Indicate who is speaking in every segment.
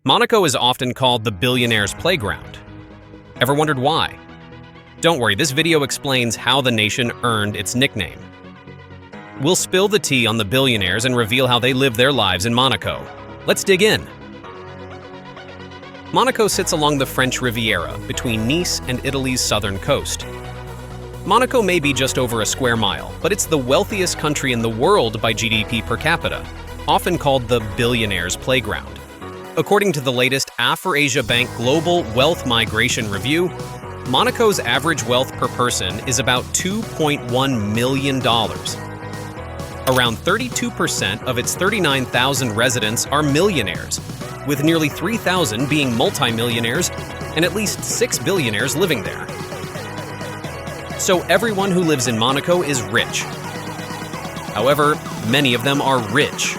Speaker 1: Monaco is often called the Billionaires' playground. Ever wondered why? Don't worry, this video explains how the nation earned its nickname. We'll spill the tea on the billionaires and reveal how they live their lives in Monaco. Let's dig in. Monaco sits along the French Riviera between Nice and Italy's southern coast. Monaco may be just over a square mile, but it's the wealthiest country in the world by GDP per capita, often called the Billionaires' playground. According to the latest Afro-Asia Bank Global Wealth Migration Review, Monaco's average wealth per person is about $2.1 million. Around 32% of its 39,000 residents are millionaires, with nearly 3,000 being multimillionaires and at least 6 billionaires living there. So everyone who lives in Monaco is rich. However, many of them are rich.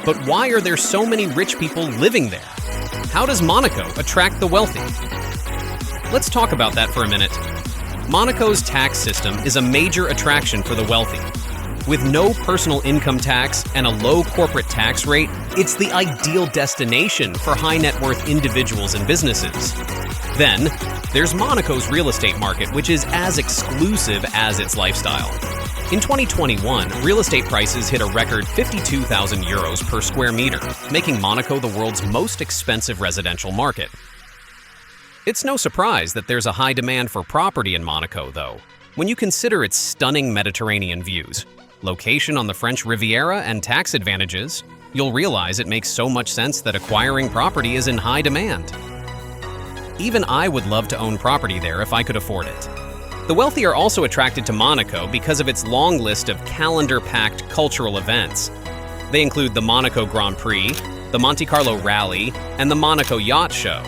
Speaker 1: But why are there so many rich people living there? How does Monaco attract the wealthy? Let's talk about that for a minute. Monaco's tax system is a major attraction for the wealthy. With no personal income tax and a low corporate tax rate, it's the ideal destination for high net worth individuals and businesses. Then, there's Monaco's real estate market, which is as exclusive as its lifestyle. In 2021, real estate prices hit a record 52,000 euros per square meter, making Monaco the world's most expensive residential market. It's no surprise that there's a high demand for property in Monaco, though, when you consider its stunning Mediterranean views, location on the French Riviera, and tax advantages. You'll realize it makes so much sense that acquiring property is in high demand. Even I would love to own property there if I could afford it. The wealthy are also attracted to Monaco because of its long list of calendar-packed cultural events. They include the Monaco Grand Prix, the Monte Carlo Rally, and the Monaco Yacht Show.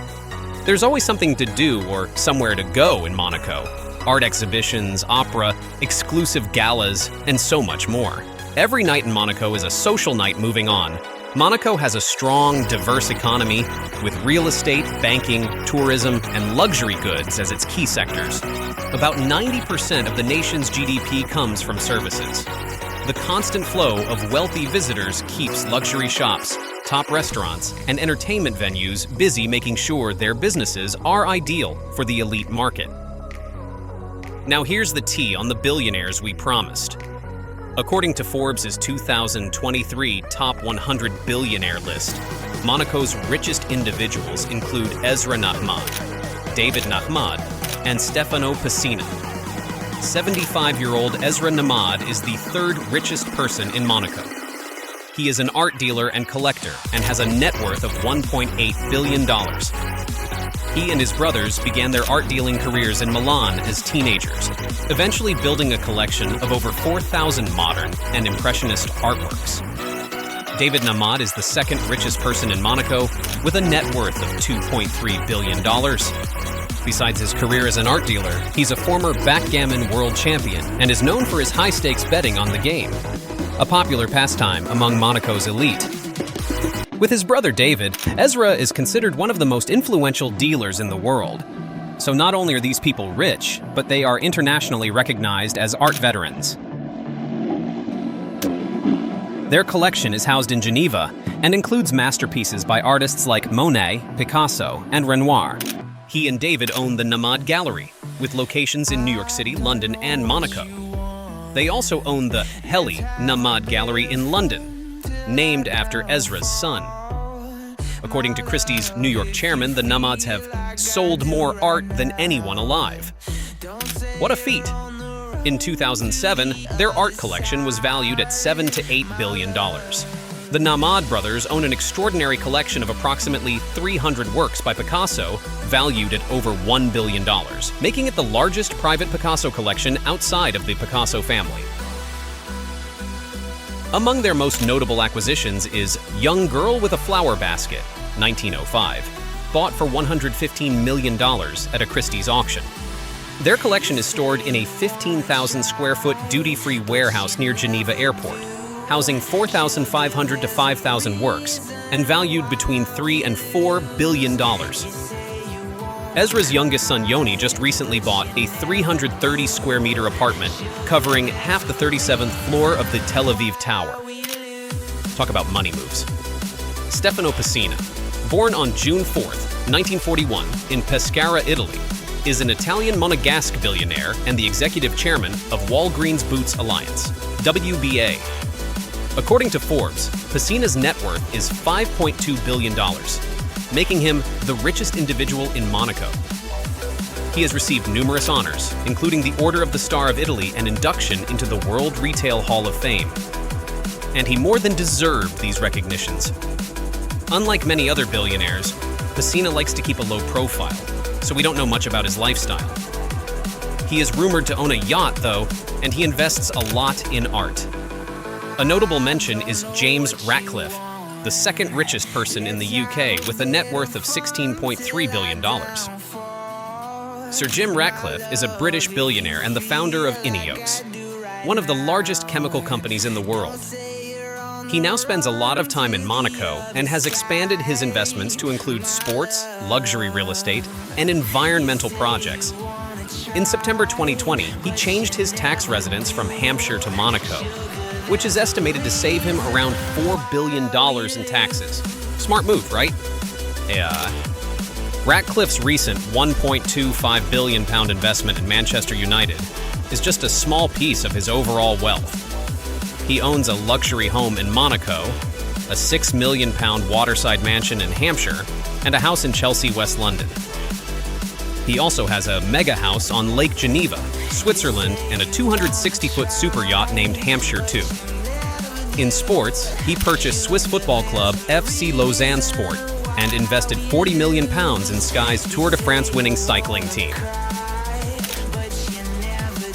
Speaker 1: There's always something to do or somewhere to go in Monaco. Art exhibitions, opera, exclusive galas, and so much more. Every night in Monaco is a social night moving on. Monaco has a strong, diverse economy with real estate, banking, tourism, and luxury goods as its key sectors. About 90% of the nation's GDP comes from services. The constant flow of wealthy visitors keeps luxury shops, top restaurants, and entertainment venues busy making sure their businesses are ideal for the elite market. Now here's the tea on the billionaires we promised. According to Forbes' 2023 Top 100 Billionaire list, Monaco's richest individuals include Ezra Nahmad, David Nahmad, and Stefano Pessina. 75-year-old Ezra Nahmad is the third richest person in Monaco. He is an art dealer and collector and has a net worth of $1.8 billion. He and his brothers began their art dealing careers in Milan as teenagers, eventually building a collection of over 4,000 modern and impressionist artworks. David Nahmad is the second richest person in Monaco with a net worth of $2.3 billion. Besides his career as an art dealer, he's a former backgammon world champion and is known for his high-stakes betting on the game, a popular pastime among Monaco's elite. With his brother David, Ezra is considered one of the most influential dealers in the world. So not only are these people rich, but they are internationally recognized as art veterans. Their collection is housed in Geneva and includes masterpieces by artists like Monet, Picasso, and Renoir. He and David own the Nahmad Gallery, with locations in New York City, London, and Monaco. They also own the Heli Nahmad Gallery in London, named after Ezra's son. According to Christie's New York chairman, the Nahmads have sold more art than anyone alive. What a feat! In 2007, their art collection was valued at $7 to $8 billion. The Nahmad brothers own an extraordinary collection of approximately 300 works by Picasso, valued at over $1 billion, making it the largest private Picasso collection outside of the Picasso family. Among their most notable acquisitions is Young Girl with a Flower Basket, 1905, bought for $115 million at a Christie's auction. Their collection is stored in a 15,000 square foot duty-free warehouse near Geneva Airport, housing 4,500 to 5,000 works and valued between $3 and $4 billion. Ezra's youngest son Yoni just recently bought a 330 square meter apartment covering half the 37th floor of the Tel Aviv Tower. Talk about money moves. Stefano Pessina, born on June 4th, 1941, in Pescara, Italy, is an Italian Monegasque billionaire and the executive chairman of Walgreens Boots Alliance, WBA. According to Forbes, Pessina's net worth is $5.2 billion, making him the richest individual in Monaco. He has received numerous honors, including the Order of the Star of Italy and induction into the World Retail Hall of Fame. And he more than deserved these recognitions. Unlike many other billionaires, Pessina likes to keep a low profile, so we don't know much about his lifestyle. He is rumored to own a yacht, though, and he invests a lot in art. A notable mention is James Ratcliffe, the second richest person in the UK with a net worth of $16.3 billion. Sir Jim Ratcliffe is a British billionaire and the founder of Ineos, one of the largest chemical companies in the world. He now spends a lot of time in Monaco and has expanded his investments to include sports, luxury real estate, and environmental projects. In September 2020, he changed his tax residence from Hampshire to Monaco, which is estimated to save him around $4 billion in taxes. Smart move, right? Yeah. Ratcliffe's recent £1.25 billion investment in Manchester United is just a small piece of his overall wealth. He owns a luxury home in Monaco, a £6 million waterside mansion in Hampshire, and a house in Chelsea, West London. He also has a mega house on Lake Geneva, Switzerland, and a 260-foot super yacht named Hampshire 2. In sports, he purchased Swiss football club FC Lausanne Sport and invested £40 million in Sky's Tour de France winning cycling team.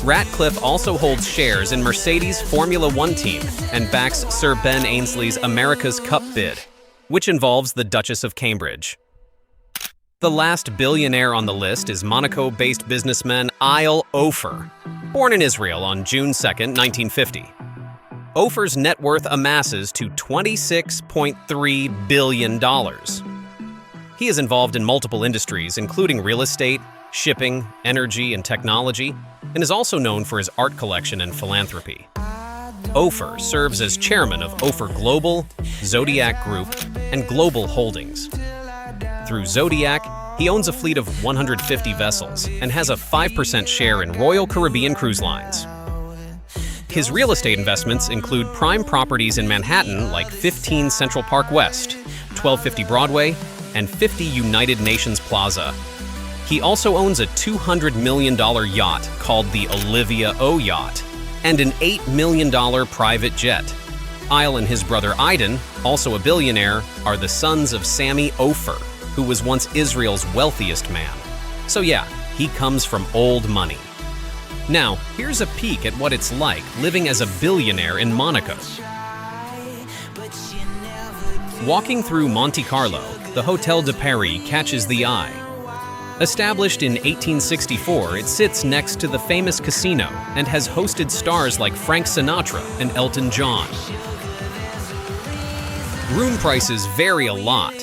Speaker 1: Ratcliffe also holds shares in Mercedes Formula One team and backs Sir Ben Ainsley's America's Cup bid, which involves the Duchess of Cambridge. The last billionaire on the list is Monaco-based businessman Eyal Ofer, born in Israel on June 2, 1950. Ofer's net worth amasses to $26.3 billion. He is involved in multiple industries, including real estate, shipping, energy, and technology, and is also known for his art collection and philanthropy. Ofer serves as chairman of Ofer Global, Zodiac Group, and Global Holdings. Through Zodiac, he owns a fleet of 150 vessels and has a 5% share in Royal Caribbean Cruise Lines. His real estate investments include prime properties in Manhattan like 15 Central Park West, 1250 Broadway, and 50 United Nations Plaza. He also owns a $200 million yacht called the Olivia O Yacht and an $8 million private jet. Eyal and his brother Aiden, also a billionaire, are the sons of Sammy Ofer, who was once Israel's wealthiest man. So yeah, he comes from old money. Now, here's a peek at what it's like living as a billionaire in Monaco. Walking through Monte Carlo, the Hotel de Paris catches the eye. Established in 1864, it sits next to the famous casino and has hosted stars like Frank Sinatra and Elton John. Room prices vary a lot.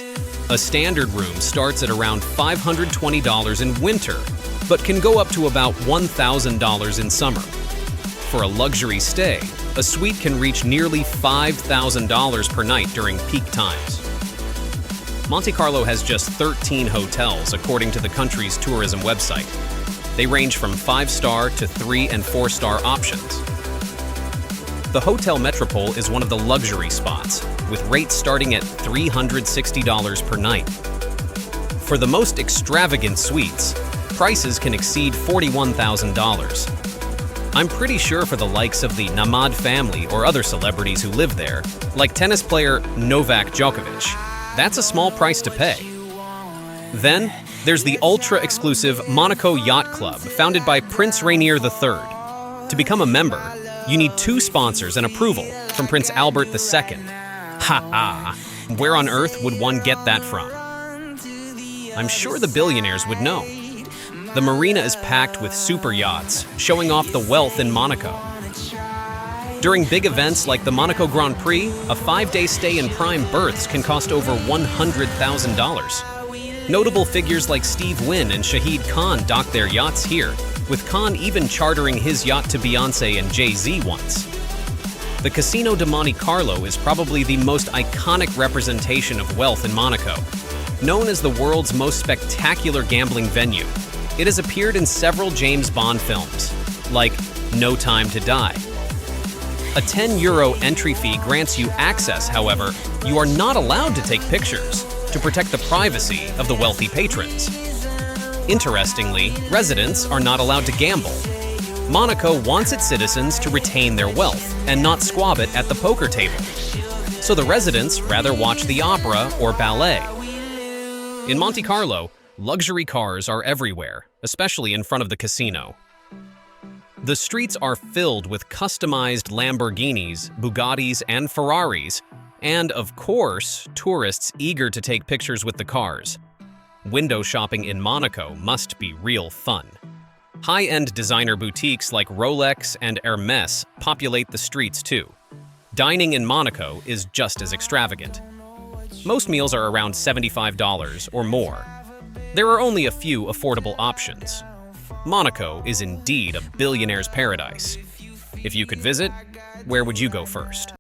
Speaker 1: A standard room starts at around $520 in winter, but can go up to about $1,000 in summer. For a luxury stay, a suite can reach nearly $5,000 per night during peak times. Monte Carlo has just 13 hotels, according to the country's tourism website. They range from 5-star to 3- and 4-star options. The Hotel Metropole is one of the luxury spots, with rates starting at $360 per night. For the most extravagant suites, prices can exceed $41,000. I'm pretty sure for the likes of the Namad family or other celebrities who live there, like tennis player Novak Djokovic, that's a small price to pay. Then, there's the ultra-exclusive Monaco Yacht Club, founded by Prince Rainier III. To become a member, you need 2 sponsors and approval from Prince Albert II. Ha-ha! Where on earth would one get that from? I'm sure the billionaires would know. The marina is packed with super yachts, showing off the wealth in Monaco. During big events like the Monaco Grand Prix, a 5-day stay in prime berths can cost over $100,000. Notable figures like Steve Wynn and Shahid Khan dock their yachts here, with Khan even chartering his yacht to Beyoncé and Jay-Z once. The Casino de Monte Carlo is probably the most iconic representation of wealth in Monaco. Known as the world's most spectacular gambling venue, it has appeared in several James Bond films, like No Time to Die. A €10 entry fee grants you access, however, you are not allowed to take pictures to protect the privacy of the wealthy patrons. Interestingly, residents are not allowed to gamble. Monaco wants its citizens to retain their wealth and not squab it at the poker table. So the residents rather watch the opera or ballet. In Monte Carlo, luxury cars are everywhere, especially in front of the casino. The streets are filled with customized Lamborghinis, Bugattis, and Ferraris, and of course, tourists eager to take pictures with the cars. Window shopping in Monaco must be real fun. High-end designer boutiques like Rolex and Hermès populate the streets too. Dining in Monaco is just as extravagant. Most meals are around $75 or more. There are only a few affordable options. Monaco is indeed a billionaire's paradise. If you could visit, where would you go first?